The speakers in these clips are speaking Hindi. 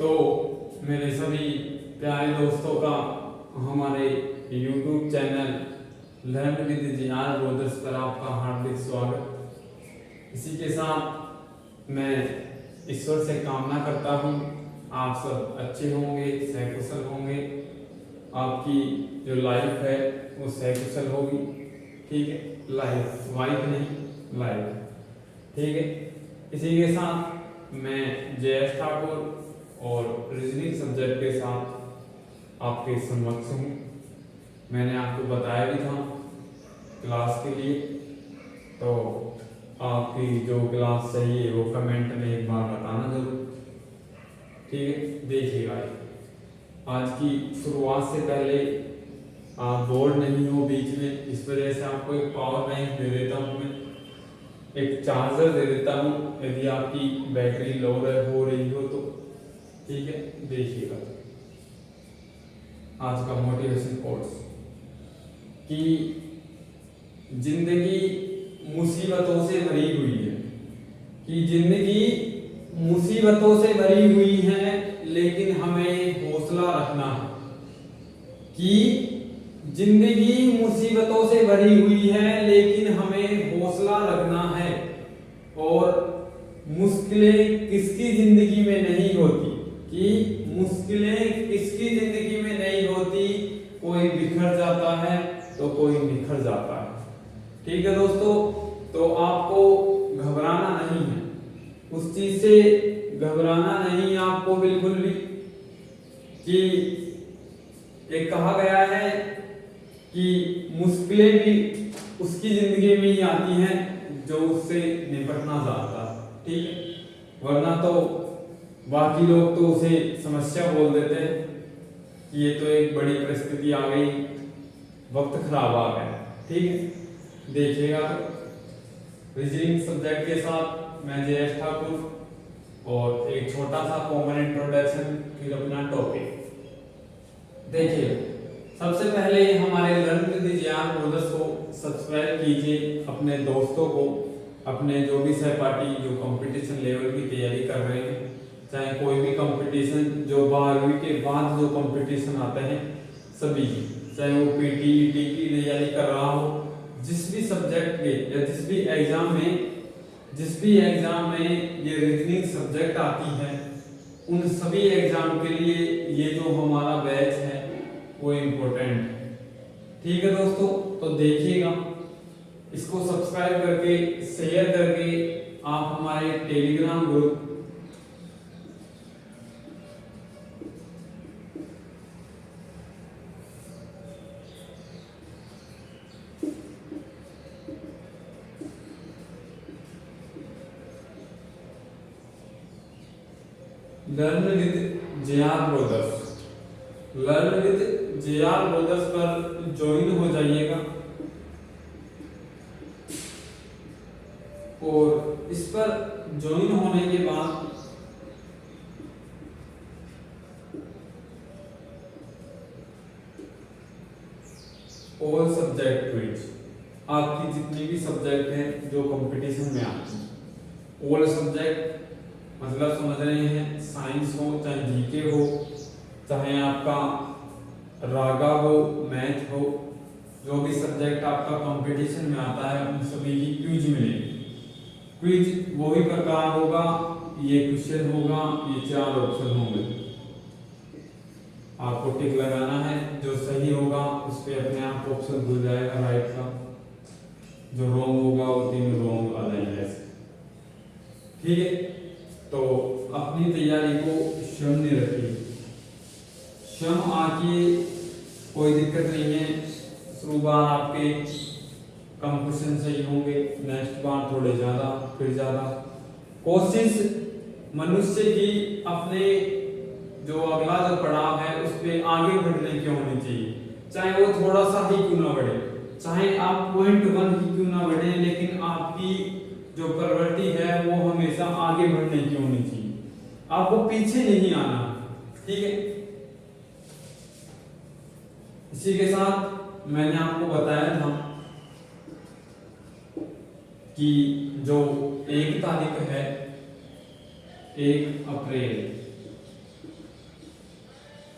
तो मेरे सभी प्यारे दोस्तों का हमारे YouTube channel learn with JR brothers पर आपका हार्दिक स्वागत। इसी के साथ मैं ईश्वर से कामना करता हूँ आप सब अच्छे होंगे, सहकुशल होंगे, आपकी जो लाइफ है वो सहकुशल होगी। ठीक है, लाइफ वाइफ नहीं लाइफ। ठीक है, इसी के साथ मैं जयेश ठाकुर और रीजनिंग सब्जेक्ट के साथ आपके समक्ष हूँ। मैंने आपको बताया भी था क्लास के लिए, तो आपकी जो क्लास चाहिए वो कमेंट में एक बार बताना जरूर। ठीक है, देखिएगा आज की शुरुआत से पहले आप बोर्ड नहीं हो बीच में, इस वजह से आपको एक पावर बैंक दे देता हूँ, मैं एक चार्जर दे देता हूँ यदि आपकी बैटरी लो हो रही हो तो। ठीक है, देखिएगा आज का मोटिवेशन कोर्स कि जिंदगी मुसीबतों से भरी हुई है, कि जिंदगी मुसीबतों से भरी हुई है लेकिन हमें हौसला रखना है। कि जिंदगी मुसीबतों से भरी हुई है लेकिन हमें हौसला रखना है। और मुश्किलें किसकी जिंदगी में नहीं होती, कि मुश्किलें किसकी जिंदगी में नहीं होती, कोई बिखर जाता है तो कोई निखर जाता है। ठीक है दोस्तों, तो आपको घबराना नहीं है, उस चीज से घबराना नहीं आपको बिल्कुल भी। कि एक कहा गया है कि मुश्किलें भी उसकी जिंदगी में ही आती हैं जो उससे निपटना चाहता है। ठीक है, वरना तो बाकी लोग तो उसे समस्या बोल देते हैं कि ये तो एक बड़ी परिस्थिति आ गई, वक्त खराब आ गया। ठीक है, देखिएगा तो रीजनिंग सब्जेक्ट के साथ मैं जयेश ठाकुर और एक छोटा सा कॉमन इंट्रोडक्शन, फिर अपना टॉपिक। देखिए, सबसे पहले हमारे लर्न विद जेआर ब्रदर्स को सब्सक्राइब कीजिए, अपने दोस्तों को, अपने जो भी सहपाठी जो कंपटीशन लेवल की तैयारी कर रहे हैं, चाहे कोई भी कंपटीशन जो 12वीं के बाद जो कंपटीशन आते हैं सभी, चाहे वो पीटीईटी की तैयारी कर रहा हो, जिस भी सब्जेक्ट के या जिस भी एग्जाम में ये रीजनिंग सब्जेक्ट आती है, उन सभी एग्जाम के लिए ये जो हमारा बैच है वो इम्पोर्टेंट है। ठीक है दोस्तों, तो देखिएगा, इसको सब्सक्राइब करके शेयर करके आप हमारे Telegram group learn with JR brothers पर ज्वाइन हो जाइएगा। और इस पर ज्वाइन होने के बाद ऑल सब्जेक्ट क्विज, आपकी जितनी भी सब्जेक्ट हैं जो कंपटीशन में आती हैं, ऑल सब्जेक्ट मतलब समझ रहे हैं, साइंस हो चाहे जीके हो, चाहे आपका रागा हो, मैथ हो, जो भी सब्जेक्ट आपका कंपटीशन में आता है उन सभी की क्विज मिलेगी। क्विज वही प्रकार होगा, ये क्वेश्चन होगा, ये 4 ऑप्शन होंगे, आपको टिक लगाना है, जो सही होगा उस पे अपने आप ऑप्शन खुल जाएगा राइट का, जो रॉन्ग होगा वो 3 रॉन्ग आ जाएंगे। ठीक है, तो अपनी तैयारी को स्वयं ने रखिए, स्वयं आके कोई दिक्कत नहीं है, शुरू बार आपके कम क्वेश्चन सही होंगे, नेक्स्ट बार थोड़े ज्यादा, फिर ज्यादा। कोशिश मनुष्य की अपने जो अगला जो पड़ाव है उस पे आगे बढ़ने की होनी चाहिए, चाहे वो थोड़ा सा ही क्यों ना बढ़े, चाहे आप 0.1 ही क्यों ना बढ़े, लेकिन आपकी जो प्रवृत्ति है वो हमेशा आगे बढ़ने की होनी चाहिए, आपको पीछे नहीं आना। ठीक है, इसी के साथ मैंने आपको बताया था कि जो 1 तारीख है 1 अप्रैल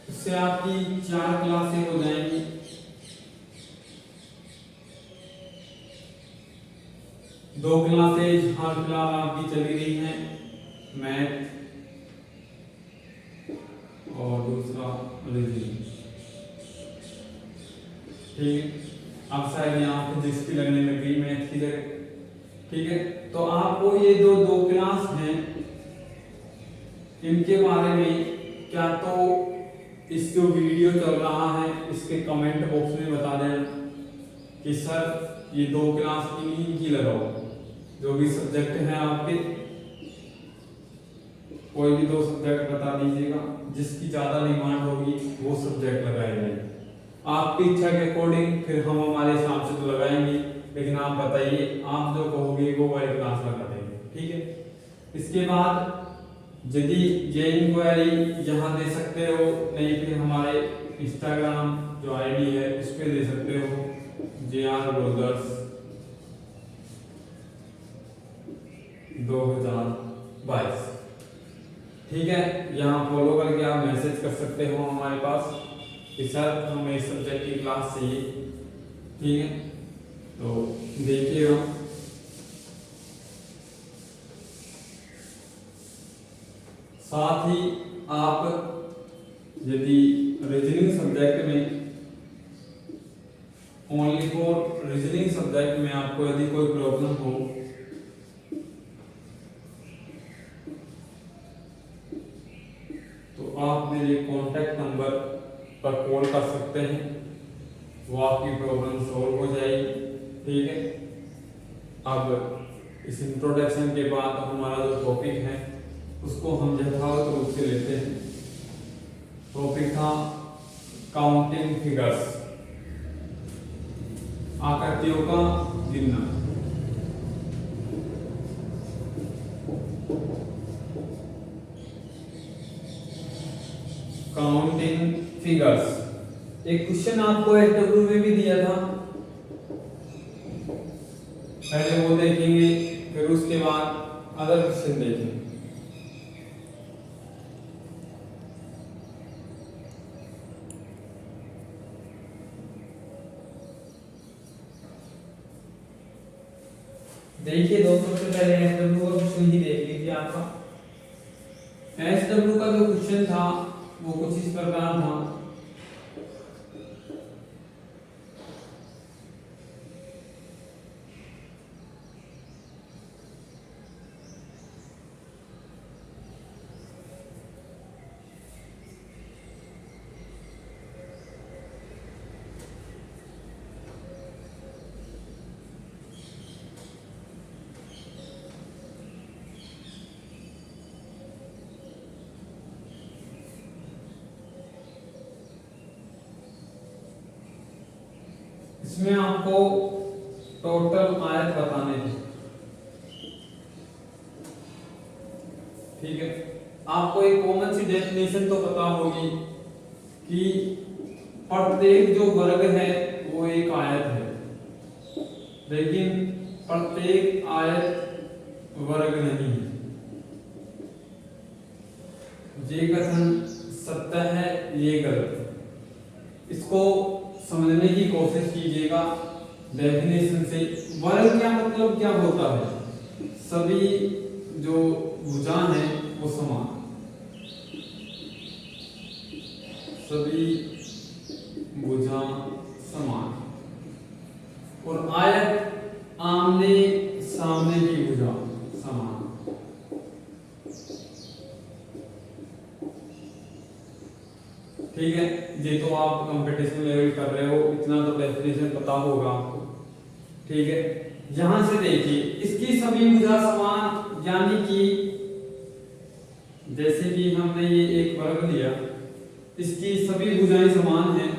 उससे आपकी 4 क्लासें हो जाएंगी। दो क्लासेज हर क्लास आपकी चली रही हैं, मैथ और दूसरा रीजनिंग। ठीक है, अब शायद यहाँ फिजिक्स की लगने लग गई मैथ की जगह। ठीक है, तो आपको ये दो क्लास हैं, इनके बारे में क्या तो इस जो वीडियो चल रहा है इसके कमेंट बॉक्स में बता दें कि सर ये 2 क्लास इन्हीं की लगाओ। जो भी सब्जेक्ट हैं आपके, कोई भी 2 सब्जेक्ट बता दीजिएगा, जिसकी ज्यादा डिमांड होगी वो सब्जेक्ट लगाए जाएंगे। आपकी इच्छा के अकॉर्डिंग फिर हम हमारे हिसाब से तो लगाएंगे, लेकिन आप बताइए, आप जो कहोगे वो वाली क्लास लगा देंगे। ठीक है, इसके बाद यदि ये इंक्वायरी यहाँ दे सकते हो, नहीं फिर हमारे इंस्टाग्राम जो आईडी है उस पर दे सकते हो, JR ब्रदर्स 2022। ठीक है, यहाँ फॉलो करके आप मैसेज कर सकते हो हमारे पास कि सर हमें इस सब्जेक्ट की क्लास चाहिए। ठीक है, तो देखिएगा। साथ ही आप यदि रीजनिंग सब्जेक्ट में, ओनली फॉर रीजनिंग सब्जेक्ट में आपको यदि कोई प्रॉब्लम हो तो आप मेरे कॉन्टैक्ट नंबर पर कॉल कर सकते हैं, वो आपकी प्रॉब्लम सॉल्व हो जाएगी। ठीक है, अब इस इंट्रोडक्शन के बाद हमारा जो टॉपिक है उसको हम यथावत रूप से लेते हैं। टॉपिक था काउंटिंग फिगर्स, आकृतियों का गिनना। काउंटिंग फिगर्स एक क्वेश्चन आपको एसडब्ल्यू में भी दिया था, पहले वो देखेंगे फिर उसके बाद अदर क्वेश्चन देखेंगे। देखिए दोस्तों, सबसे पहले एसडब्ल्यू का क्वेश्चन ही देख लीजिए। आपका एसडब्ल्यू का जो क्वेश्चन था वो कुछ इस प्रकार था। इसमें आपको टोटल आयत बताने थे। ठीक है, आपको एक कॉमन सी डेफिनेशन तो पता होगी कि प्रत्येक जो वर्ग है वो एक आयत है, लेकिन प्रत्येक आयत वर्ग नहीं है। ये कथन सत्य है, ये गलत है। इसको समझने की कोशिश कीजिएगा डेफिनेशन से। वर्ग क्या मतलब क्या होता है? सभी जो भुजा हैं वो समान, सभी भुजा समान, और आयत आमने सामने की भुजा समान। ठीक है, ये तो आप कंपटीशन लेवल कर रहे हो, इतना तो डेफिनेशन पता होगा आपको। ठीक है, यहां से देखिए, इसकी सभी भुजा समान, यानी कि जैसे कि हमने ये एक वर्ग लिया, इसकी सभी भुजाएं समान हैं,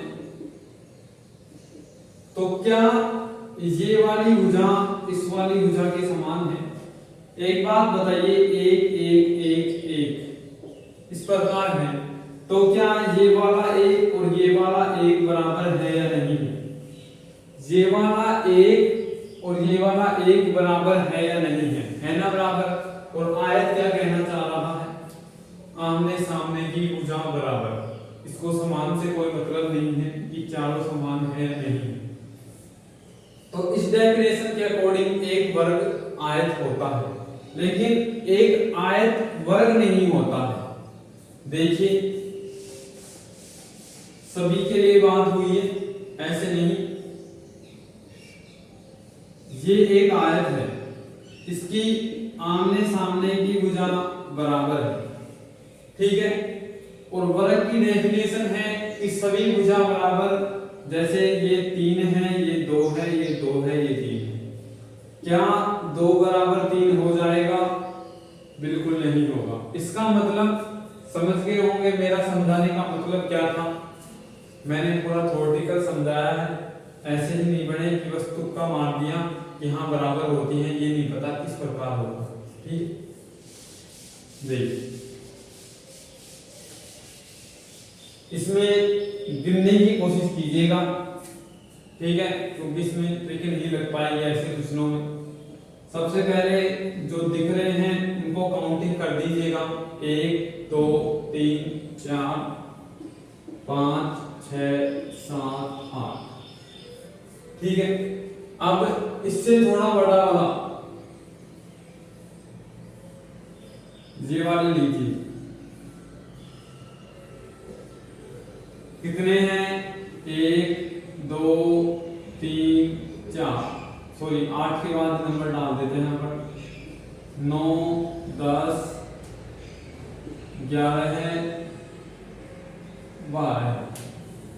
तो क्या ये वाली भुजा इस वाली भुजा के समान है? एक बात बताइए, एक एक एक एक इस प्रकार है, तो क्या ये वाला एक और ये वाला एक बराबर है या नहीं है? ये वाला एक और ये वाला एक बराबर है या नहीं है ना बराबर? और आयत क्या कहना चाह रहा है? आमने सामने की भुजा बराबर। इसको समान से कोई मतलब नहीं है कि चारों समान है नहीं। तो इस डेफिनेशन के अकॉर्डिंग एक वर्ग आयत होता है, लेकिन एक आयत वर्ग नहीं होता है। देखिए सभी के लिए बात हुई है, ऐसे नहीं। ये एक आयत है, इसकी आमने सामने की भुजा बराबर है, ठीक है। और वर्ग की डेफिनेशन है कि सभी भुजा बराबर, जैसे ये 3 है, ये 2 है, ये 2 है, ये 3 है। क्या 2 बराबर 3 हो जाएगा? बिल्कुल नहीं होगा। इसका मतलब समझ गए होंगे मेरा समझाने का मतलब क्या था। मैंने पूरा थ्योरेटिकल समझाया है, ऐसे ही नहीं बने कि बस तुक्का मार दिया कि हाँ बराबर होती हैं, ये नहीं पता किस प्रकार होगा। ठीक, देखिए इसमें गिनने की कोशिश कीजिएगा, ठीक है, क्योंकि इसमें ट्रिक नहीं लग पाएगी ऐसे क्वेश्चनों में। सबसे पहले जो दिख रहे हैं उनको काउंटिंग कर दीजिएगा, 1 2 3 4 5 6 7 8, ठीक है। अब इससे थोड़ा बड़ा वाला ये वाले लीजिए, कितने हैं? 1 2 3 4, सॉरी 8 के बाद नंबर डाल देते हैं यहाँ पर, 9 10 11 है, 12 है,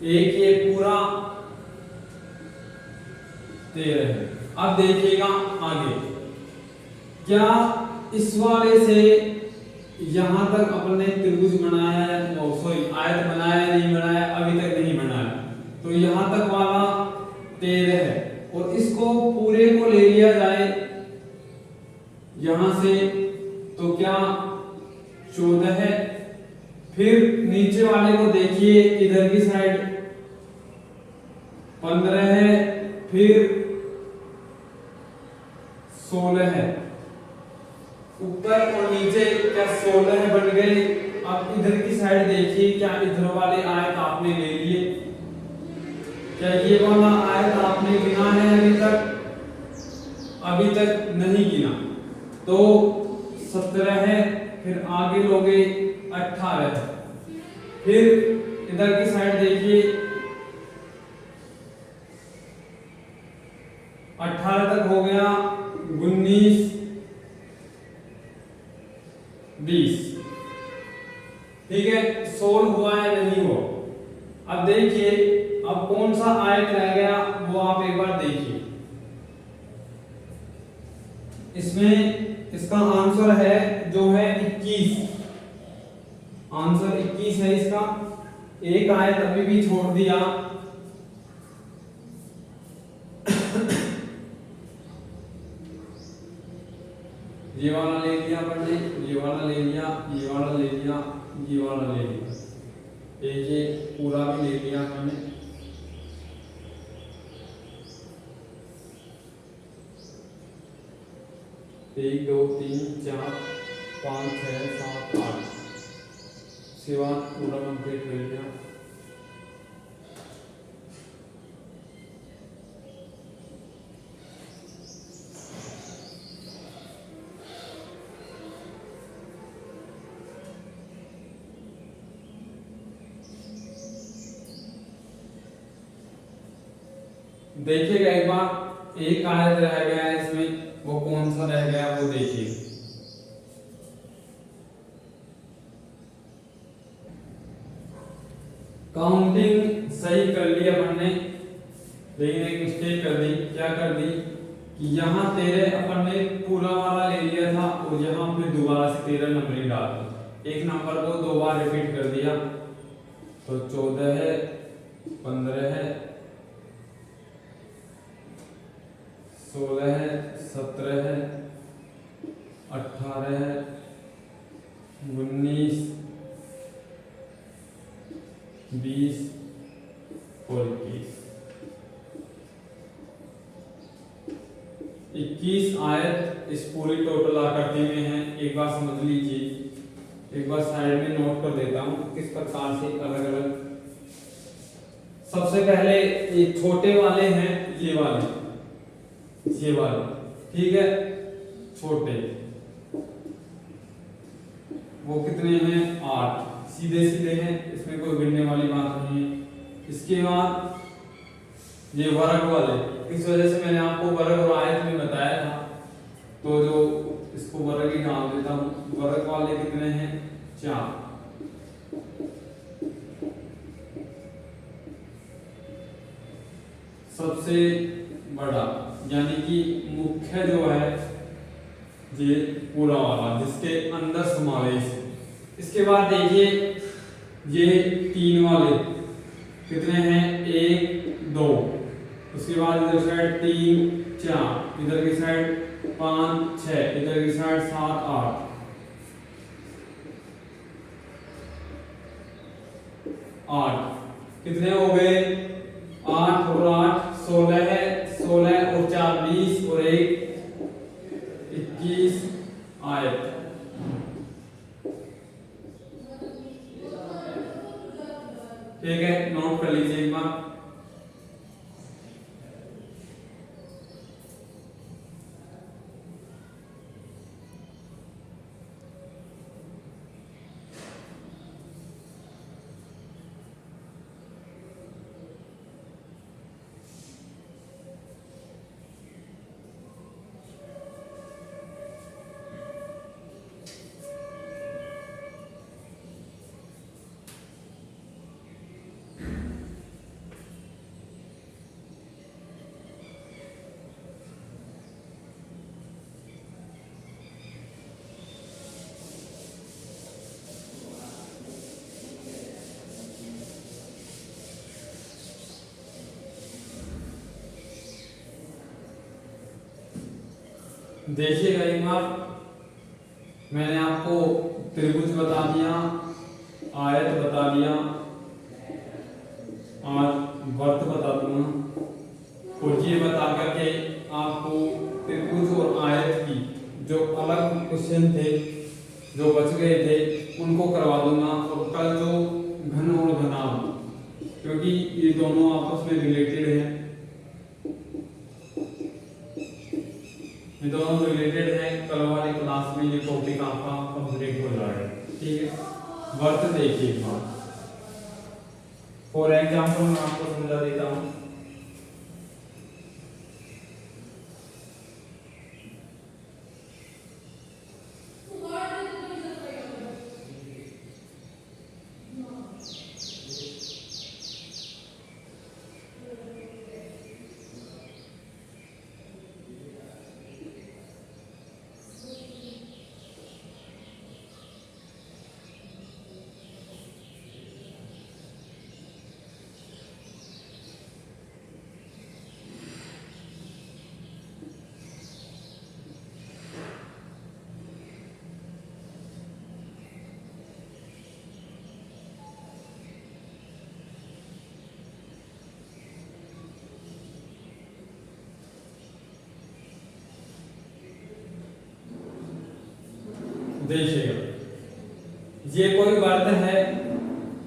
एक ये पूरा 13 है। अब देखिएगा आगे, क्या इस वाले से यहां तक अपने त्रिभुज बनाया है, सॉरी आयत बनाया नहीं बनाया? अभी तक नहीं बनाया। तो यहां तक वाला 13 है, और इसको पूरे को ले लिया जाए यहां से तो क्या 14 है। फिर नीचे वाले को देखिए, इधर की साइड 15 है, फिर 16 है, ऊपर और नीचे क्या 16 बन गए। अब इधर की साइड देखिए, क्या इधर वाले आयत आपने ले लिए? क्या ये वाला आयत आपने गिना है अभी तक? अभी तक नहीं गिना, तो 17 है, फिर आगे लोगे 18 है, फिर इधर की साइड देखिए 18 तक हो गया, 19 20, ठीक है। 16 हुआ है नहीं हुआ? अब देखिए अब कौन सा आयत रह गया वो आप एक बार देखिए। इसमें इसका आंसर है जो है 21, आंसर 21 है इसका। एक आयत अभी भी छोड़ दिया, ये वाला ले लिया अपन ने, ये वाला ले लिया, ये वाला ले लिया, ये वाला ले लिया, ये पूरा भी ले लिया अपन ने। एक 2 3 4 5 6 7 8 सेवा पूरा कंप्लीट कर लिया। देखिएगा एक बार, एक आयत रह गया है इसमें, वो कौन सा रह गया वो देखिए। काउंटिंग सही कर ली अपन ने, लेकिन एक मिस्टेक कर दी। क्या कर दी कि यहाँ 13 अपन ने पूरा वाला ले लिया था, और यहाँ पे दोबारा से 13 नंबर ही डाल दी, एक नंबर को 2 बार रिपीट कर दिया। तो 14 है, 15 है, 16 है, 17 है, 18 है, 19 20 और 21 आयत इस पूरी टोटल आकृति में है। एक बार समझ लीजिए, एक बार साइड में नोट कर देता हूँ किस प्रकार से अलग अलग। सबसे पहले ये छोटे वाले हैं, ये वाले, ठीक है, छोटे, वो कितने हैं 8, सीधे सीधे हैं, इसमें कोई गिनने वाली बात नहीं है। इसके बाद ये वर्ग वाले, इस वजह से मैंने आपको वर्ग और आयत में बताया था, तो जो इसको वर्ग ही नाम देता हूं। वर्ग वाले कितने हैं 4। सबसे बड़ा यानी कि मुख्य जो है ये पूरा वाला जिसके अंदर समावेश है। इसके बाद देखिए ये 3 वाले कितने हैं 1 2, उसके बाद इधर साइड 3 4, इधर की साइड 5 6, इधर की साइड 7 8, 8 कितने हो गए 8 और 8 16 है, 16 और 4 20 और 1 21 आयत। ठीक है, नोट कर लीजिए एक बार। देखिएगा एक बार, मैंने आपको त्रिभुज बता दिया, आयत बता दिया, और वर्त बता दूंगा, और ये बता करके आपको त्रिभुज और आयत की जो अलग क्वेश्चन थे जो बच गए थे उनको करवा दूंगा। और कल जो घन और घनाभ, क्योंकि ये दोनों आपस में रिलेटेड है, ये दोनों रिलेटेड है, कल वाली क्लास में ये टॉपिक आपका कंप्लीट हो जाएगा। ठीक है, वर्त देखिए एक बार, फॉर एग्जाम्पल मैं आपको समझा देता हूं। देखिएगा, ये कोई वर्त है,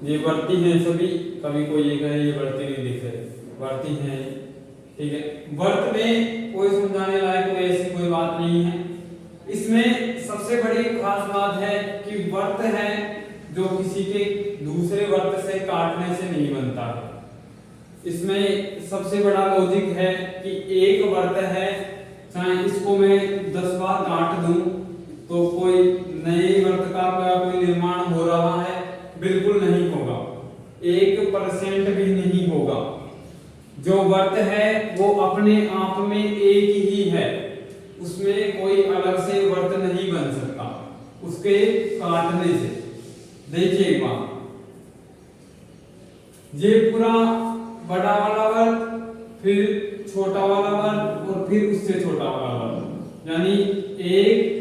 ये वर्ती है सभी, कभी कोई ये कहे ये वर्ती नहीं दिख रहे, वर्ती है। ठीक है, वर्त में कोई समझाने लायक कोई ऐसी कोई बात नहीं है। इसमें सबसे बड़ी खास बात है कि वर्त है जो किसी के दूसरे वर्त से काटने से नहीं बनता है। इसमें सबसे बड़ा लॉजिक है कि एक वर्त है, चाहे इसको मैं 10 बार काट दूं तो कोई नए वर्त का कोई निर्माण हो रहा है, बिल्कुल नहीं होगा, 1% भी नहीं होगा। जो वर्त है वो अपने आप में एक ही है, उसमें कोई अलग से वर्त नहीं बन सकता उसके काटने से। देखिए एक बात, ये पूरा बड़ा वाला वर्त, फिर छोटा वाला वर्त और फिर उससे छोटा वाला वर्त, यानी 1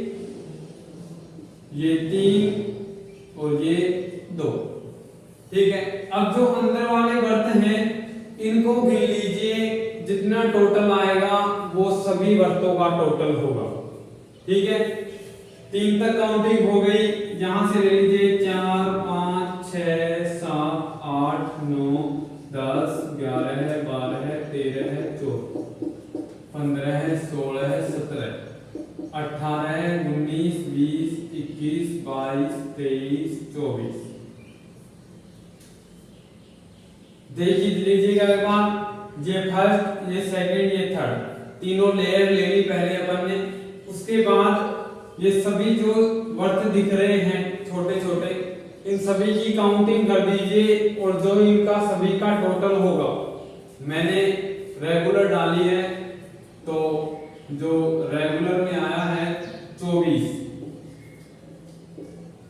ये 3 और ये 2। ठीक है, अब जो अंदर वाले वर्त हैं इनको गिन लीजिए, जितना टोटल आएगा वो सभी वर्तों का टोटल होगा। ठीक है, 3 तक काउंटिंग हो गई। यहां से ले लीजिए 4 5 6 7 8 9 10 11 12 13 14 15 16 17 18 19 20 21 22 23 24। देखिए लीजिएगा एक बार, ये फर्स्ट, ये सेकंड, ये थर्ड, तीनों लेयर ले ली पहले अपन ने। उसके बाद ये सभी जो वर्त दिख रहे हैं छोटे छोटे, इन सभी की काउंटिंग कर दीजिए और जो इनका सभी का टोटल होगा, मैंने रेगुलर डाली है तो जो रेगुलर में आया है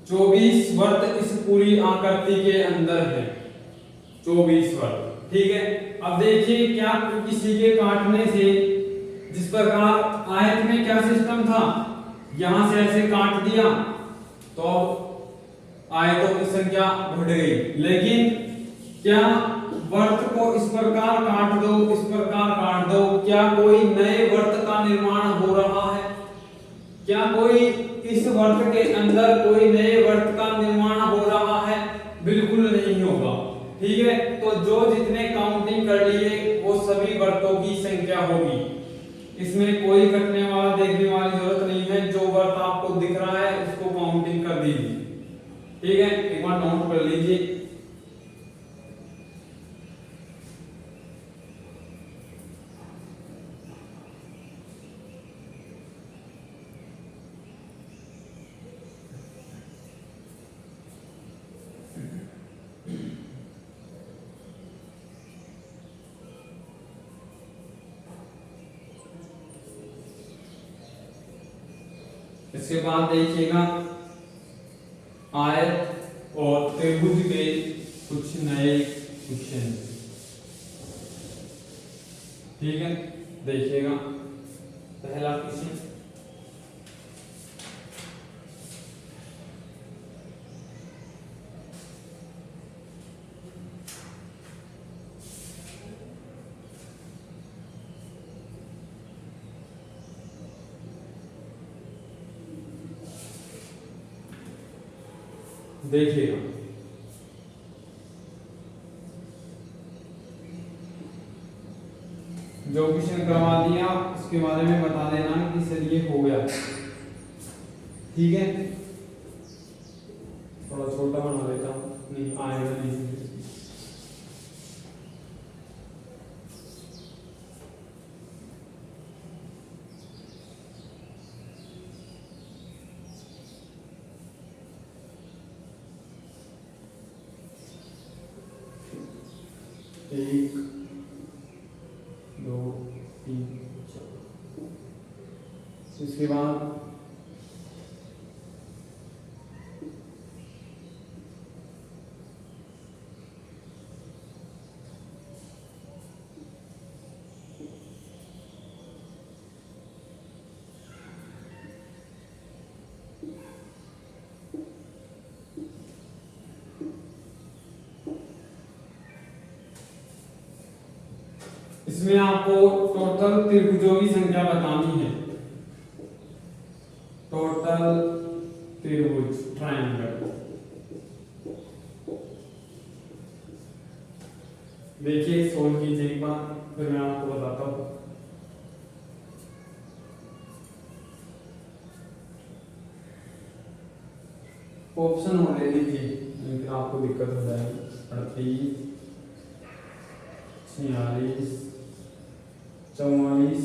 24 वर्त इस पूरी आकृति के अंदर है, 24 वर्त। ठीक है, अब देखिए क्या किसी के काटने से, जिस प्रकार आयत में क्या सिस्टम था, यहां से ऐसे काट दिया तो आयतों की संख्या बढ़ गई, लेकिन क्या वर्त को इस प्रकार काट दो, इस प्रकार काट दो, क्या कोई नए वर्त का निर्माण हो रहा है? क्या कोई इस वर्त के अंदर कोई नए वर्त का निर्माण हो रहा है? बिल्कुल नहीं होगा। ठीक है, तो जो जितने काउंटिंग कर लिए वो सभी वर्तों की संख्या होगी, इसमें कोई कटने वाला देखने वाली जरूरत नहीं है। जो वर्त आपको दिख रहा है उसको काउंटिंग कर दीजिए। ठीक है, एक बार नोट कर लीजिए। इसके बाद देखिएगा आयत और त्रिभुज के कुछ नए क्वेश्चन। ठीक है, देखिएगा पहला क्वेश्चन, देखिएगा जो क्वेश्चन करवा दिया उसके बारे में बता देना कि सर ये हो गया। ठीक है, थोड़ा छोटा बना देता हूँ, नहीं आएगा नहीं। एक दो तीन चार, इसके बाद इसमें आपको टोटल त्रिभुजों की संख्या बतानी है। टोटल त्रिभुज ट्रायंगल, देखिए सोल्व कीजिए एक बार, फिर मैं आपको बताता हूँ। ऑप्शन हो ले लीजिए, लेकिन आपको दिक्कत हो जाएगी। 38 46 44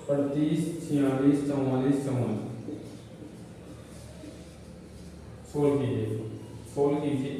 35 46 44 54। सोल्व कीजिए, सोल्व कीजिए।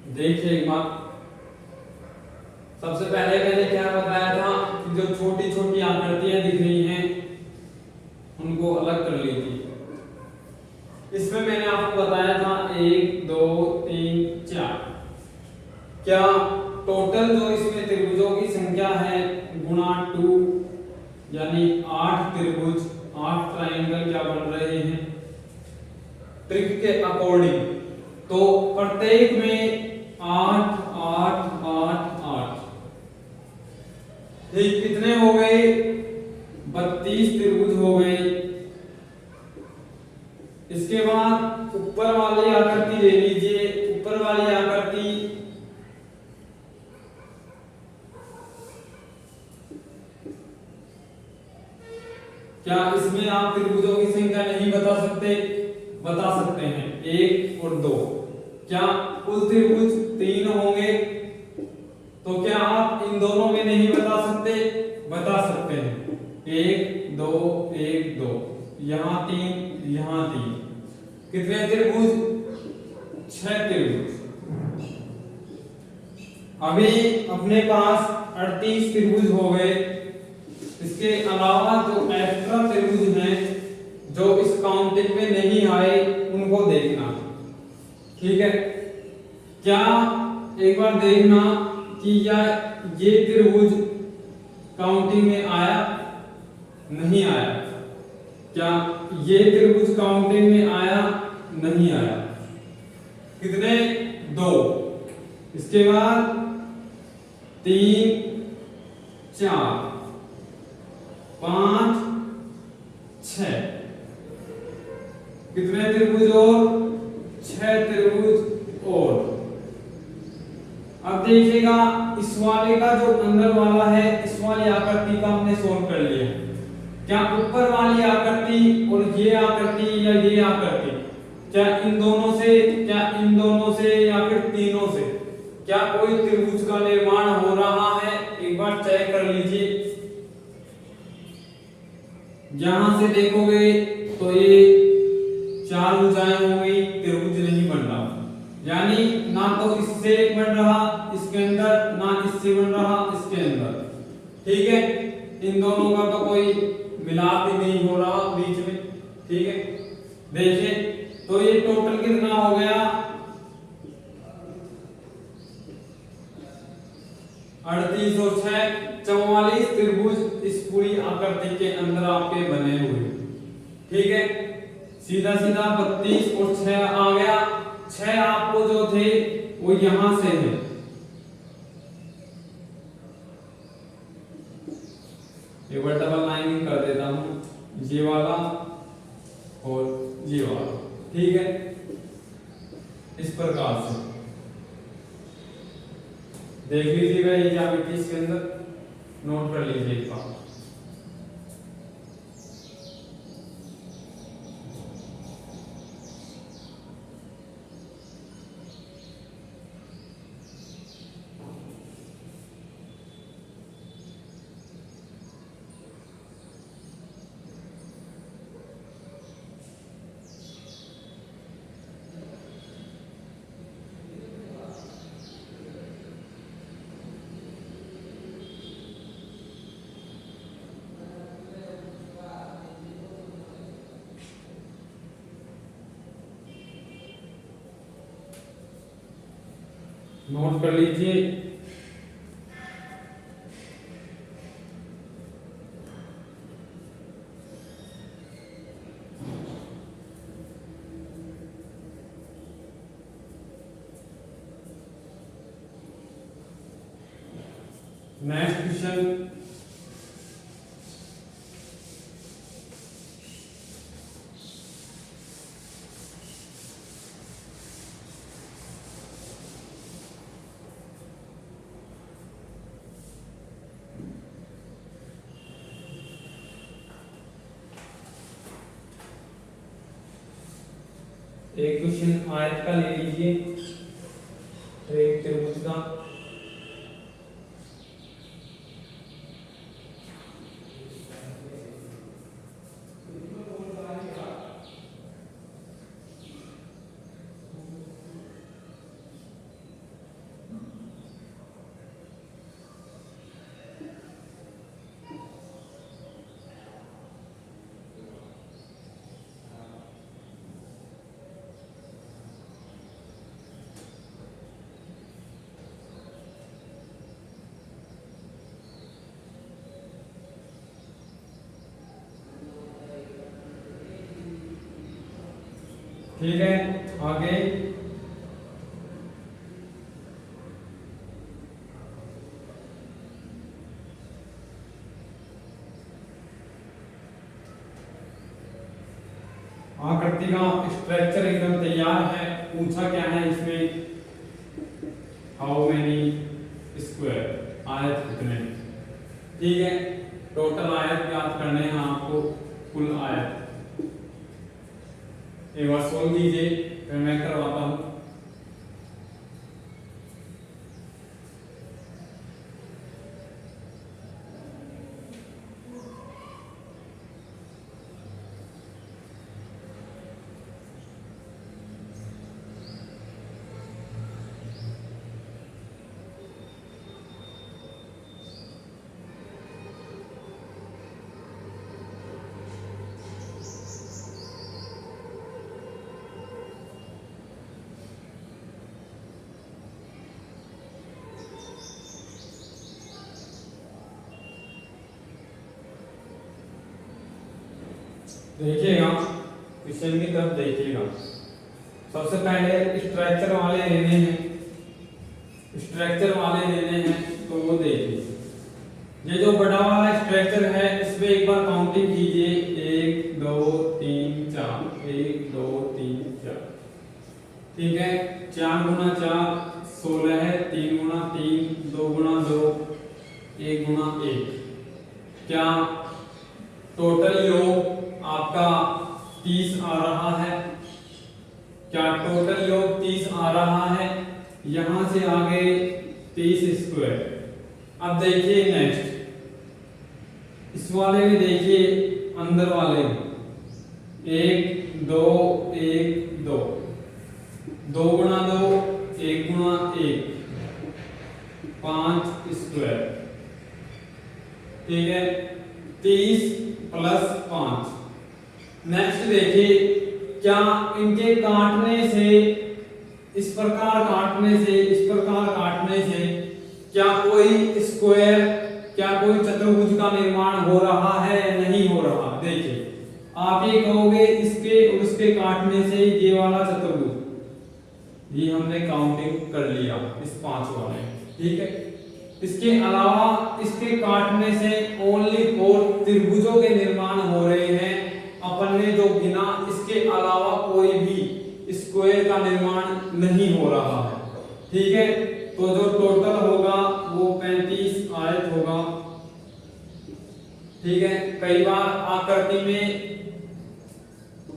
देखिए एक बात, सबसे पहले मैंने क्या बताया था कि जो छोटी छोटी आकृतियां दिख रही हैं उनको अलग कर लीजिए। इसमें मैंने आपको बताया था 1 2 3 4, क्या टोटल जो इसमें त्रिभुजों की संख्या है गुणा 2, यानी 8 त्रिभुज, 8 ट्रायंगल क्या बन रहे हैं ट्रिक के अकॉर्डिंग। तो प्रत्येक में 8 8 8 8, ठीक कितने हो गए 32 त्रिभुज हो गए। इसके बाद ऊपर वाली आकृति ले लीजिए, ऊपर वाली आकृति क्या इसमें आप त्रिभुजों की संख्या नहीं बता सकते? बता सकते हैं, 1 और 2। क्या कुल त्रिभुज 3 होंगे? तो क्या आप इन दोनों में नहीं बता सकते? बता सकते हैं, 1 2 1 2, यहाँ 3 यहाँ 3, कितने त्रिभुज 6 त्रिभुज। अभी अपने पास 38 त्रिभुज हो गए। इसके अलावा जो एक्स्ट्रा त्रिभुज हैं जो इस काउंटिंग में नहीं आए उनको देखना, ठीक है। क्या एक बार देखना कि ये त्रिभुज काउंटिंग में आया नहीं आया, क्या ये त्रिभुज काउंटिंग में आया नहीं आया, कितने 2। इसके बाद 3 4 5 6, कितने त्रिभुज और 6 त्रिभुज और। अब देखिएगा इस वाले का जो अंदर वाला है, इस वाली आकृति का हमने सोल्व कर लिया। क्या ऊपर वाली आकृति और ये आकृति या ये आकृति, क्या इन दोनों से, क्या इन दोनों से या फिर तीनों से क्या कोई त्रिभुज का निर्माण हो रहा है? एक बार चेक कर लीजिए। यहां से देखोगे तो ये 4 भुजाएं हो गई, त्रिभुज नहीं बन रहा, यानी ना तो इससे बन रहा इसके अंदर, ना इससे बन रहा इसके अंदर, ठीक है। इन दोनों का तो कोई मिलाप ही नहीं हो रहा बीच में, ठीक है। देखिए तो ये टोटल कितना हो गया 38 और 6 44 त्रिभुज इस पूरी आकृति के अंदर आपके बने हुए, ठीक है। सीधा सीधा 32 और 6 आ गया। 6 आपको जो थे वो यहां से है, एक बार डबल लाइनिंग कर देता हूं, ये वाला और ये वाला, ठीक है। इस प्रकार से देख लीजिएगा, ये ज्यामिति इसके अंदर नोट कर लीजिए एक बार। नोट कर लीजिए। नेक्स्ट क्वेश्चन, एक क्वेश्चन आयत का ले लीजिए, एक त्रिभुज का। ठीक है, आगे आकृति का स्ट्रक्चर एकदम तैयार है। पूछा क्या है इसमें, हाउ मेनी स्क्वायर, आयत कितने। ठीक है, टोटल आयत याद करने हैं आपको, कुल आयत। एक बार सोल्व कीजिए, फिर मैं करवाता हूं। देखिएगा, क्वेश्चन की तरफ देखिएगा। सबसे पहले स्ट्रक्चर वाले लेने हैं, स्ट्रक्चर वाले लेने हैं तो वो देखिए। ये जो बड़ा वाला स्ट्रक्चर है इस पे एक बार काउंटिंग कीजिए, 1 2 3 4, 1 2 3 4। ठीक है, 4 गुना 4 16 है, 3 गुना 3 2 गुना 2 1 गुना 1। क्या टोटल योग आपका 30 आ रहा है? क्या टोटल योग 30 आ रहा है? यहां से आगे 30 स्क्वायर। अब देखिए नेक्स्ट, इस वाले में देखिए, अंदर वाले में 1 2 1 2, 2 गुना 2 1 गुना 1, 5 स्क्वायर। ठीक है, 30 प्लस 5। नेक्स्ट देखिए, क्या इनके काटने से, इस प्रकार काटने से, इस प्रकार काटने से क्या कोई स्क्वायर, क्या कोई चतुर्भुज का निर्माण हो रहा है? नहीं हो रहा। देखिए, आप ये कहोगे इसके और उसके काटने से ये वाला चतुर्भुज, ये हमने काउंटिंग कर लिया इस 5 वाले। ठीक है, इसके अलावा इसके काटने से ओनली 4 त्रिभुजों के निर्माण हो रहे हैं। अपन ने जो गिना, इसके अलावा कोई भी स्क्वायर का निर्माण नहीं हो रहा है। ठीक है, तो जो टोटल होगा वो 35 आयत होगा। ठीक है, कई बार आकृति में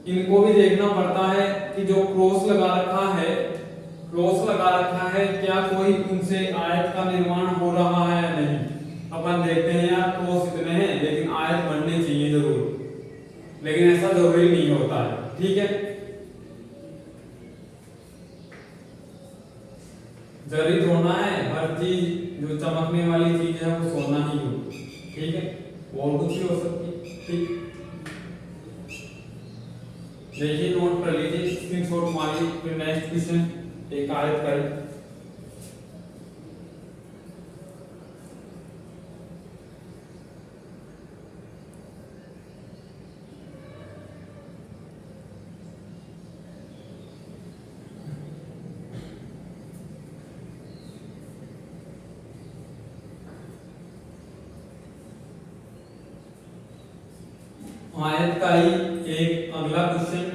इनको भी देखना पड़ता है कि जो क्रॉस लगा रखा है, क्रॉस लगा रखा है, क्या कोई उनसे आयत का निर्माण हो रहा है या नहीं। अपन देखते हैं यार क्रॉस इतने हैं लेकिन आयत बनने चाहिए जरूर, लेकिन ऐसा जरूरी नहीं होता है। ठीक है, जरूरी होना है, हर चीज जो चमकने वाली चीज है वो सोना ही हो। ठीक है, और कुछ भी हो सकती है। ठीक, देखिए नोट कर लीजिए, स्क्रीनशॉट मारिए, फिर नेक्स्ट क्वेश्चन एक आयत करें। आयत का ही एक अगला क्वेश्चन,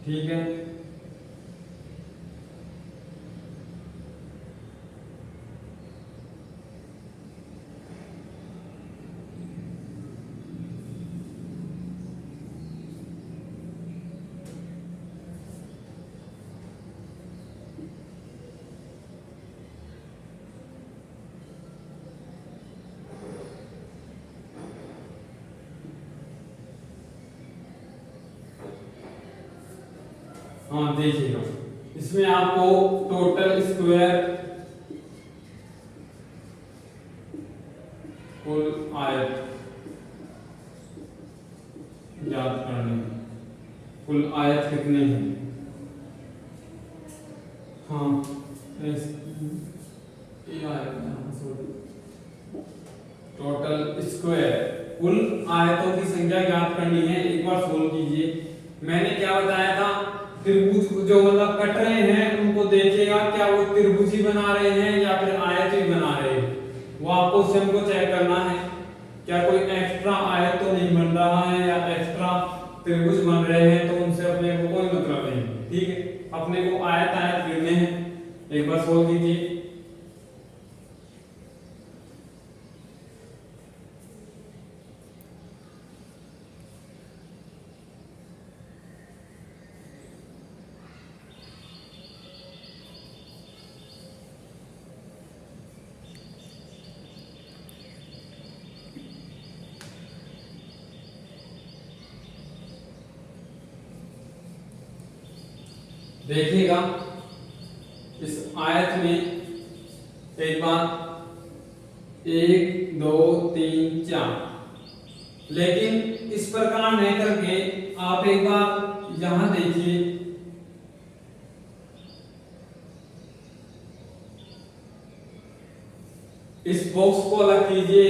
ठीक है, हाँ देखिएगा, इसमें आपको टोटल स्क्वायर, कुल आयत याद करनी है। कुल आयत कितने हैं? हाँ ये आयत, टोटल स्क्वायर, कुल आयतों की संख्या ज्ञात करनी है। एक बार सोल्व कीजिए। मैंने क्या बताया था, त्रिभुज जो मतलब कट रहे हैं उनको देखिएगा क्या वो त्रिभुज ही बना रहे हैं या फिर आयत ही बना रहे हैं, वो आपको स्वयं को चेक करना है। क्या कोई एक्स्ट्रा आयत तो नहीं बन रहा है या एक्स्ट्रा त्रिभुज बन रहे हैं, तो उनसे अपने को कोई मतलब नहीं। ठीक है, अपने को आयत आयत गिनने हैं। एक बार सोल्व कीजिए। देखिएगा इस आयत में एक बार 1 2 3 4, लेकिन इस प्रकार नहीं करके आप एक बार यहां देखिए, इस बॉक्स को अलग कीजिए,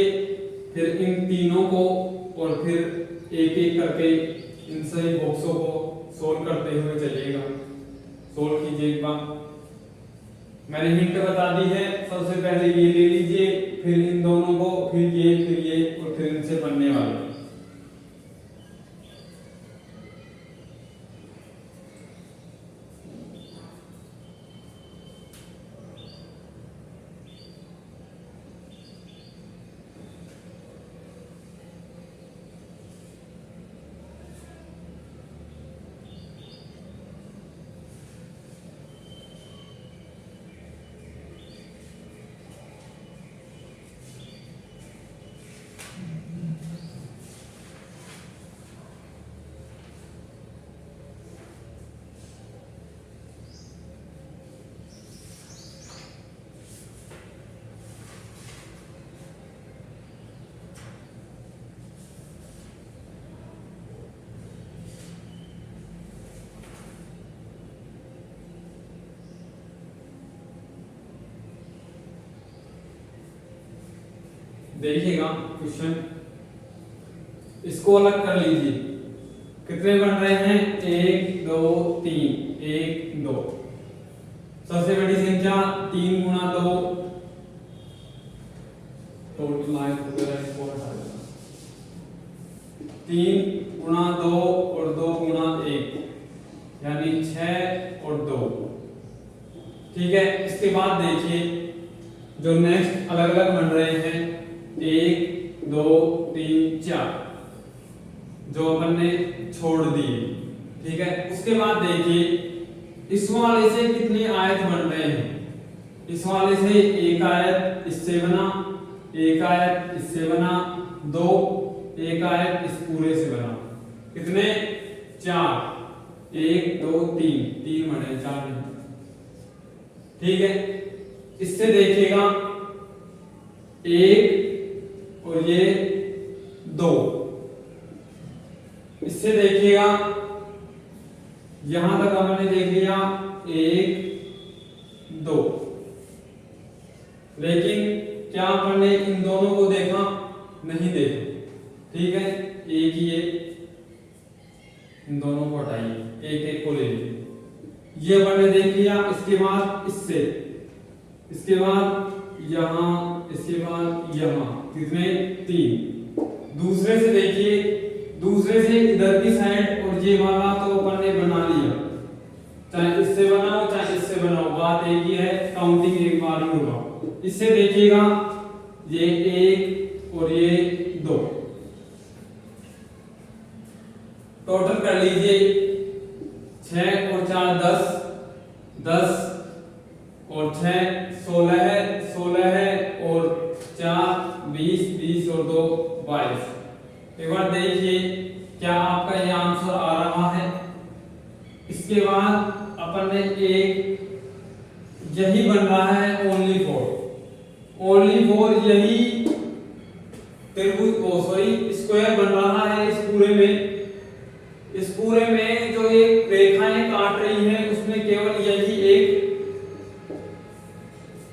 फिर इन तीनों को, और फिर एक एक करके इन सभी बॉक्सों को सोल्व करते हुए चलिएगा। सोल्व कीजिए एक बार। मैंने हिंट बता दी है, सबसे पहले ये ले लीजिए, फिर इन दोनों को, फिर ये, और फिर इनसे बनने वाले। देखिएगा क्वेश्चन, इसको अलग कर लीजिए। कितने बन रहे हैं? 1 2 3, 1 2। सबसे बड़ी संख्या 3 गुणा 2, टोटल लाइन वगैरह इसको हटा देना। 3 गुणा 2 और 2 गुणा 1 यानी 6 और 2। ठीक है, इसके बाद देखिए जो नेक्स्ट अलग अलग बन रहे हैं 1 2 3 4, जो अपन ने छोड़ दिए। ठीक है, उसके बाद देखिए इस वाले से कितने आयत बन रहे हैं। इस वाले से एक आयत इससे बना, एक आयत इससे बना, 2, एक आयत इस पूरे से बना। कितने? 4। 1 2 3, 3 बने, 4 नहीं। ठीक है, इससे देखिएगा 1 और ये 2, इससे देखिएगा यहां तक हमने देख लिया 1 2, लेकिन क्या आपने इन दोनों को देखा? नहीं देखा। ठीक है, एक ये, इन दोनों को हटाइए, एक एक को ले लीजिए। ये हमने देख लिया। इसके बाद इससे, इसके बाद यहां, इसके बाद यहां, कितने? 3। दूसरे से देखिए, दूसरे से इधर की साइड और ये वाला तो अपन ने बना लिया, चाहे इससे बनाओ चाहे इससे बनाओ, बात एक ही है, काउंटिंग एक बार ही होगा। इससे देखिएगा ये 1 और ये 2, टोटल कर लीजिए 6 और 4 10, 10 और 6 16 है, 16 है और 4 20, 20 और 2 22। एक बार देखिए क्या आपका ये आंसर आ रहा है। इसके बाद अपन ने एक यही बन रहा है ओनली फोर यही त्रिभुज स्क्वायर बन रहा है इस पूरे में जो एक रेखाएं काट रही है उसमें केवल यही एक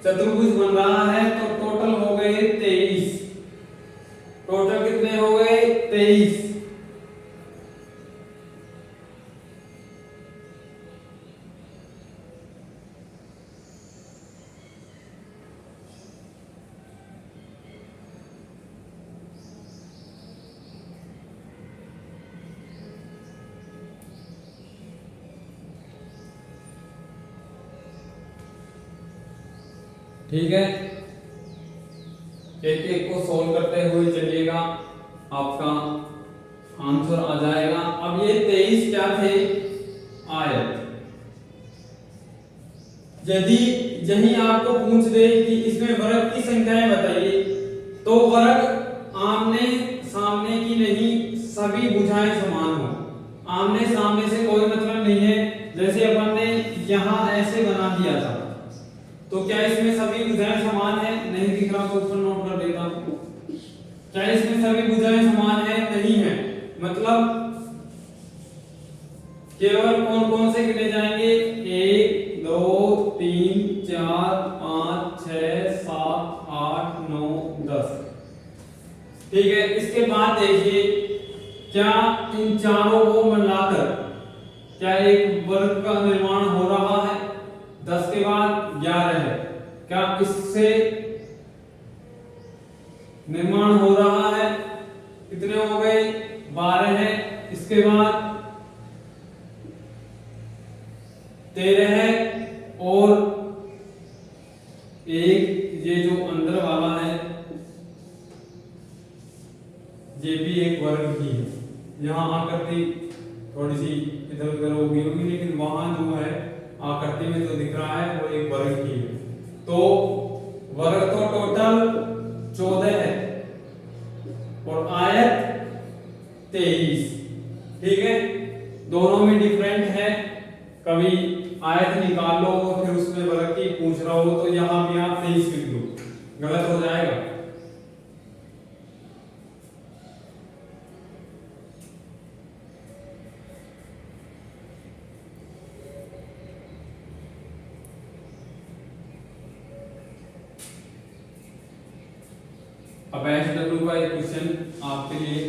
चतुर्भुज बन रहा है। तो टोटल हो गए 23। टोटल कितने हो गए? 23। ठीक है, एक एक को सोल्व करते हुए चलिएगा, आपका आंसर आ जाएगा। अब ये 23 क्या थे? आयत। यदि यही आपको पूछ दे कि इसमें वर्ग की संख्याएं बताइए, तो वर्ग आमने सामने की नहीं, सभी भुजाएं समान हो। आमने सामने से कोई मतलब नहीं है। जैसे अपन ने यहां ऐसे बना दिया था, तो क्या इसमें सभी भुजाएं समान है? नहीं दिख रहा तो ऊपर नोट कर देता हूं। क्या इसमें सभी भुजाएं समान है? नहीं है। मतलब केवल कौन कौन से गिने जाएंगे? 1 2 3 4 5 6 7 8 9 10। ठीक है, इसके बाद देखिए, क्या इन चारों को मिलाकर क्या एक वर्ग का निर्माण हो रहा है? 10 के बाद 11 है, क्या इससे निर्माण हो रहा है? कितने हो गए? 12 है। इसके बाद 13 है, और एक ये जो अंदर वाला है ये भी एक वर्ग ही है। यहाँ आकृति थोड़ी सी इधर उधर होगी, लेकिन वहां जो है आकृति में जो दिख रहा है वो एक वर्ग ही है। तो वर्ग तो टोटल 14 है और आयत 23। ठीक है, दोनों में डिफरेंट है। कभी आयत निकाल लो और फिर उसमें वर्ग की पूछ रहा हो तो यहां भी आप 23 लिख दो, गलत हो जाएगा। अब SW का एक क्वेश्चन आपके लिए।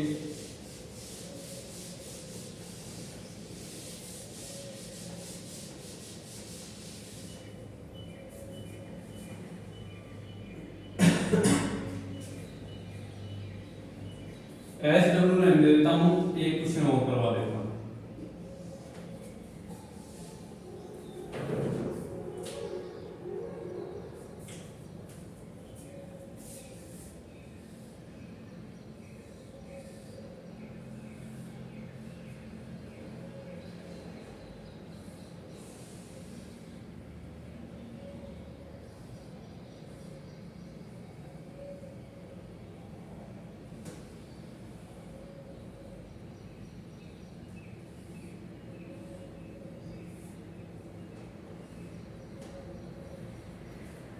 SW रहने देता हूं, एक क्वेश्चन और करवा देता हूं।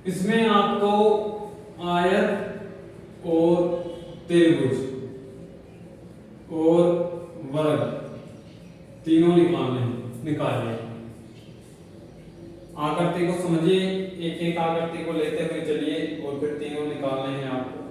इसमें आपको आयत और त्रिभुज और वर्ग तीनों निकालिए। आकृति को समझिए, एक एक आकृति को लेते हुए चलिए और फिर तीनों निकालने हैं आपको।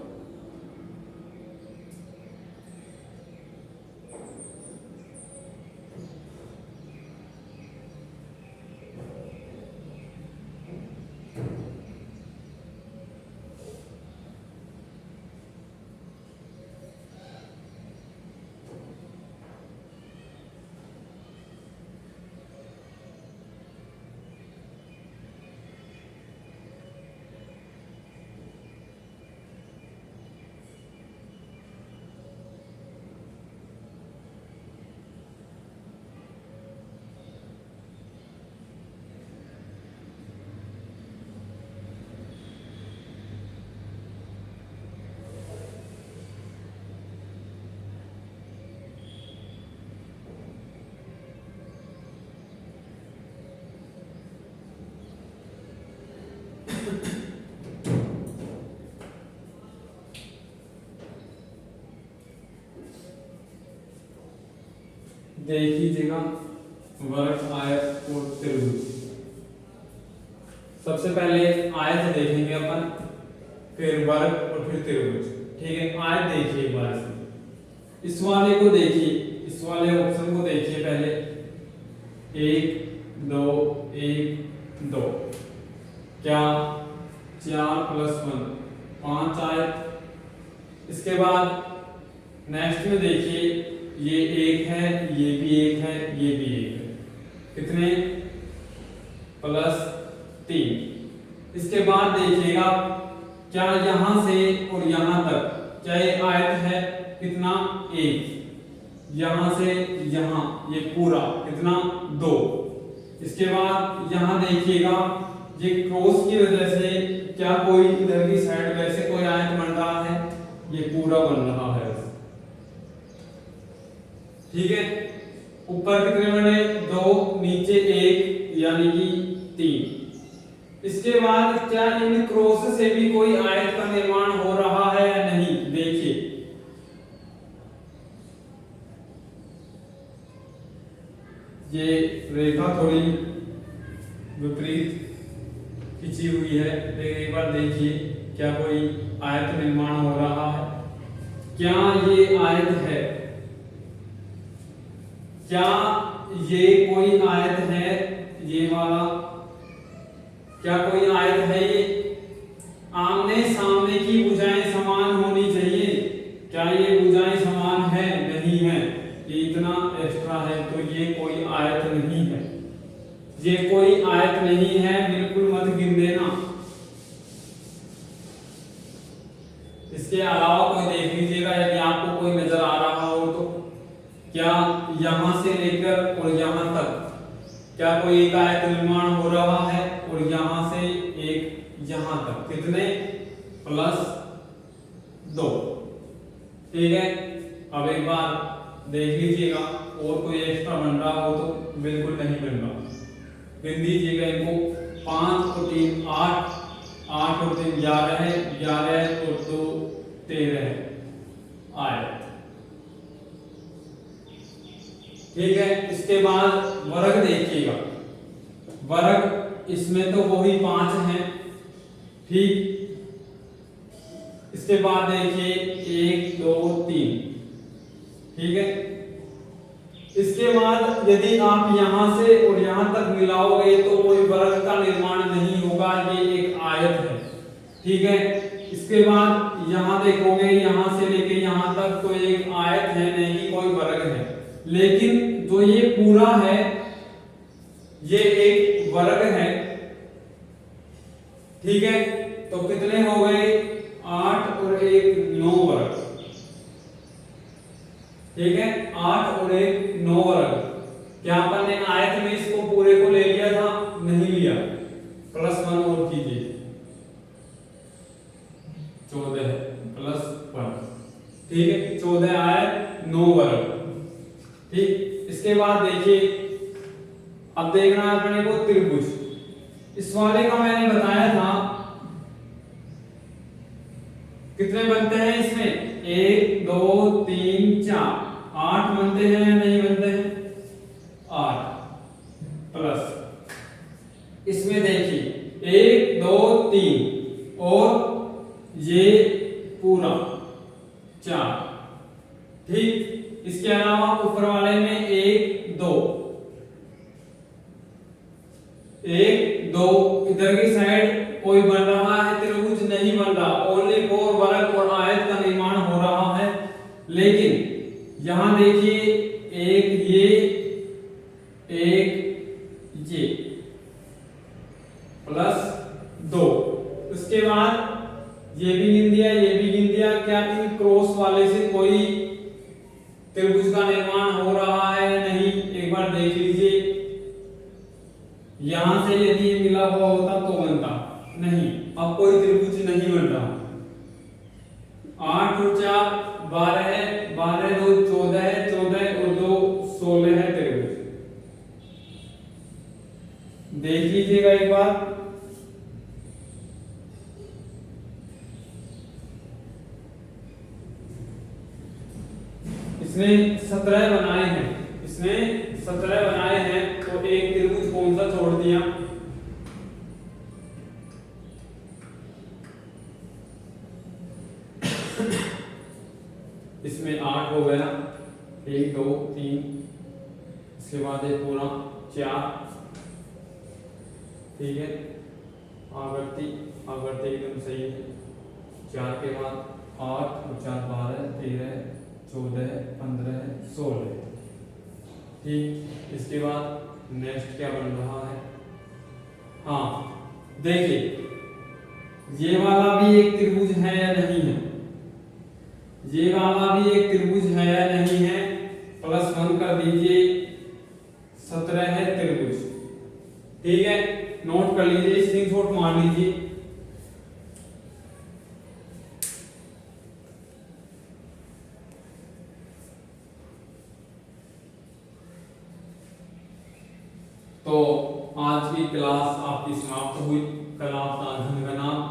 देख लीजिएगा वर्ग, आयत और त्रिभुज। सबसे पहले आयत देखेंगे अपन, फिर वर्ग और फिर त्रिभुज। ठीक है, आयत देखिए एक बार से। इस वाले को देखिए, इस वाले ऑप्शन को देखिए पहले। 1 2 1 2, क्या 4 + 1 5 आयत। इसके बाद नेक्स्ट में देखिए, ये 1 है, ये भी 1 है, ये भी 1 है, कितने +3। इसके बाद देखिएगा क्या यहां से और यहां तक क्या ये आयत है, कितना 1, यहां से यहां ये पूरा कितना 2। इसके बाद यहां देखिएगा ये क्रॉस की वजह से क्या कोई इधर की साइड वैसे कोई आयत बन रहा है, ये पूरा बन रहा है। ठीक है, ऊपर कितने बने 2, नीचे 1 यानी कि 3। इसके बाद क्या इन क्रॉस से भी कोई आयत का निर्माण हो रहा है या नहीं, देखिए। ये रेखा थोड़ी विपरीत खिंची हुई है, लेकिन एक बार देखिए क्या कोई आयत निर्माण हो रहा है। क्या ये आयत है, क्या ये कोई आयत है, ये वाला क्या कोई आयत है। ये आमने सामने की भुजाएं समान होनी चाहिए, क्या ये भुजाएं समान है, नहीं है, ये इतना एक्स्ट्रा है, तो ये कोई आयत नहीं है, ये कोई आयत नहीं है, बिल्कुल मत गिन देना। इसके अलावा कोई देख लीजिएगा, यदि आपको कोई नजर आ रहा हो तो क्या यहां से लेकर और यहां तक क्या कोई एक आयत निर्माण हो रहा है, और यहां से एक यहां तक कितने +2। ठीक है, अब एक बार देख लीजिएगा और कोई एक्स्ट्रा बन रहा हो तो बिल्कुल नहीं बन रहा, गिन दीजिएगा इनको। 5 और 3 8, 8 और 3 11 है, 11 और 2 13 आयत। ठीक है, इसके बाद वर्ग देखिएगा, वर्ग इसमें तो वही 5 हैं। ठीक, इसके बाद देखिए 1 2 3। ठीक है, इसके बाद यदि आप यहां से और यहां तक मिलाओगे तो कोई वर्ग का निर्माण नहीं होगा, ये एक आयत है। ठीक है, इसके बाद यहां देखोगे, यहां से लेके यहां तक तो एक आयत है, नहीं कोई वर्ग है। लेकिन जो ये पूरा है ये एक वर्ग है। ठीक है, तो कितने हो गए 8 और 1 9 वर्ग। ठीक है, 8 और 1 9 वर्ग। क्या अपन ने आयत में इसको पूरे को ले लिया था, नहीं लिया, +1 और कीजिए 14 +1। ठीक है, 14 आयत 9 वर्ग। ठीक, इसके बाद देखिए अब देखना है अपने को त्रिभुज। इस वाले का मैंने बताया था कितने बनते हैं इसमें, 1 2 3 4 8 बनते हैं या नहीं बनते हैं, 8 प्लस इसमें देखिए 1 2 3 और ये पूरा 4। ठीक, इसके अलावा ऊपर वाले में 1 2 1 2 इधर की साइड कोई बन रहा है त्रिभुज, नहीं बन रहा, ओनली 4 वर्ग और आयत का निर्माण हो रहा है। लेकिन यहां देखिए एक ये +2, उसके बाद ये भी गिन दिया, ये भी गिन दिया। क्या इन क्रॉस वाले से कोई त्रिभुज का निर्माण हो रहा है या नहीं, एक बार देख लीजिए। यहां से यदि ये मिला हुआ होता तो बनता, नहीं, अब कोई त्रिभुज नहीं बन रहा। 8 और 4 12 है, 12 2 14 है, 14 और 2 16 है त्रिभुज। देख लीजिएगा एक बार। इसने 17 बनाए हैं, इसने इसने 17 बनाए हैं, तो एक त्रिभुज कौन सा छोड़ दिया? इसमें 8 हो गया, 1 2 3, इसके बाद एक पूरा 4, ठीक है। आवर्ती आवर्ती एकदम सही है। 4 के बाद 8 और 4 12 13 14 15 16, ठीक। इसके बाद नेक्स्ट क्या बन रहा है? हाँ देखिए, ये वाला भी एक त्रिभुज है या नहीं है? ये वाला भी एक त्रिभुज है या नहीं है? +1 कर दीजिए, 17 है त्रिभुज, ठीक है। नोट कर लीजिए, स्क्रीनशॉट मार लीजिए। तो आज की क्लास आपकी समाप्त हुई। कल आपका घन नाम,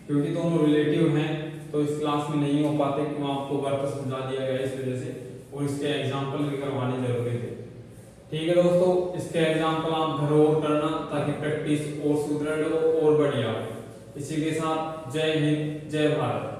क्योंकि दोनों रिलेटिव हैं तो इस क्लास में नहीं हो पाते, क्यों आपको वर्क समझा दिया गया इस वजह से, और इसके एग्जाम्पल भी करवाने जरूरी थे, ठीक है दोस्तों। इसके एग्जाम्पल आप घर और करना ताकि प्रैक्टिस और सुदृढ़ हो और बढ़िया हो। इसी के साथ जय हिंद, जय भारत।